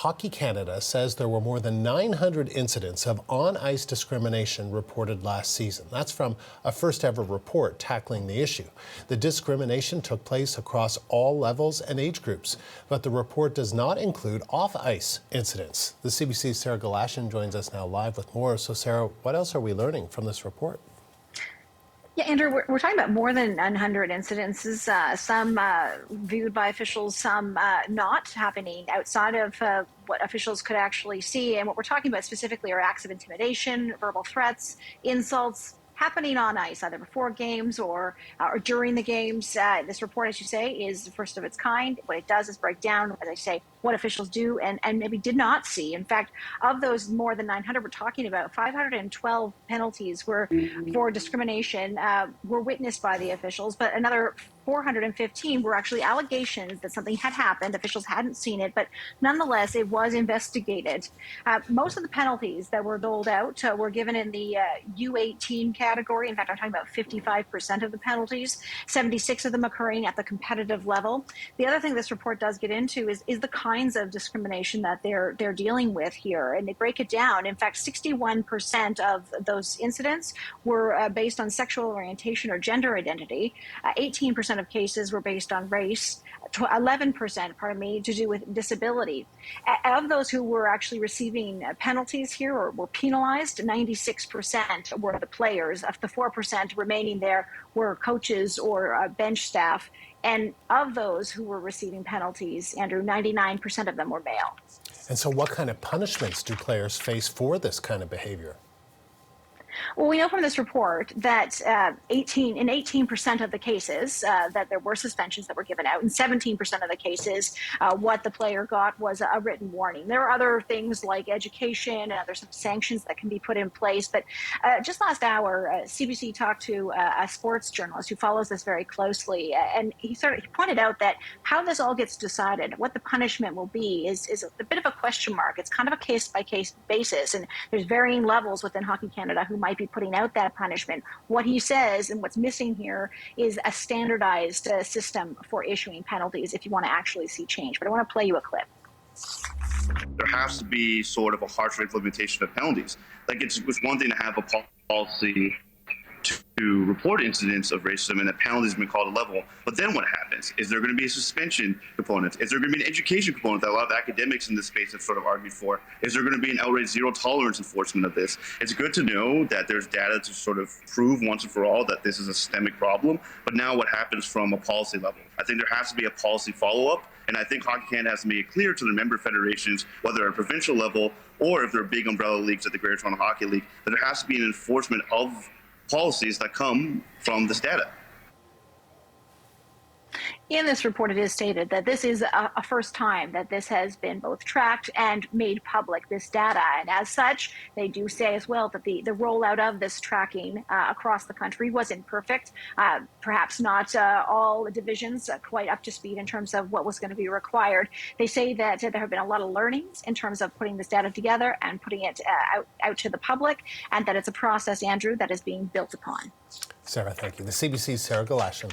Hockey Canada says there were more than 900 incidents of on-ice discrimination reported last season. That's from a first-ever report tackling the issue. The discrimination took place across all levels and age groups, but the report does not include off-ice incidents. The CBC's Sarah Galashan joins us now live with more. So, Sarah, what else are we learning from this report? Yeah, Andrew, we're talking about more than 100 incidences, some viewed by officials, some not happening outside of what officials could actually see. And what we're talking about specifically are acts of intimidation, verbal threats, insults happening on ice, either before games or during the games. This report, as you say, is the first of its kind. What it does is break down, as I say, what officials do and maybe did not see. In fact, of those more than 900 we're talking about, 512 penalties were for discrimination were witnessed by the officials, but another 415 were actually allegations that something had happened. Officials hadn't seen it, but nonetheless, it was investigated. Most of the penalties that were doled out were given in the U18 category. In fact, I'm talking about 55% of the penalties, 76 of them occurring at the competitive level. The other thing this report does get into is the kinds of discrimination that they're dealing with here, and they break it down. In fact, 61% of those incidents were based on sexual orientation or gender identity. 18% of cases were based on race, 11%, to do with disability. Of those who were actually receiving penalties here or were penalized, 96% were the players. Of the 4% remaining there were coaches or bench staff. And of those who were receiving penalties, Andrew, 99% of them were male. And so what kind of punishments do players face for this kind of behavior? Well, we know from this report that in 18% of the cases that there were suspensions that were given out. In 17% of the cases, what the player got was a written warning. There are other things like education and other some sanctions that can be put in place. But just last hour, CBC talked to a sports journalist who follows this very closely, and he pointed out that how this all gets decided, what the punishment will be, is a bit of a question mark. It's kind of a case-by-case basis, and there's varying levels within Hockey Canada who might be putting out that punishment. What he says and what's missing here is a standardized system for issuing penalties if you want to actually see change. But I want to play you a clip. There has to be sort of a harsher implementation of penalties. Like it's one thing to have a policy to report incidents of racism and that penalties have been called a level, but then what happens? Is there going to be a suspension component? Is there going to be an education component that a lot of academics in this space have sort of argued for? Is there going to be an outright zero tolerance enforcement of this? It's good to know that there's data to sort of prove once and for all that this is a systemic problem, but now what happens from a policy level? I think there has to be a policy follow-up, and I think Hockey Canada has to make it clear to the member federations, whether at a provincial level or if they're big umbrella leagues at the Greater Toronto Hockey League, that there has to be an enforcement of policies that come from this data. In this report, it is stated that this is a first time that this has been both tracked and made public, this data. And as such, they do say as well that the rollout of this tracking across the country was imperfect. Perhaps not all divisions quite up to speed in terms of what was going to be required. They say that there have been a lot of learnings in terms of putting this data together and putting it out to the public, and that it's a process, Andrew, that is being built upon. Sarah, thank you. The CBC's Sarah Galashan.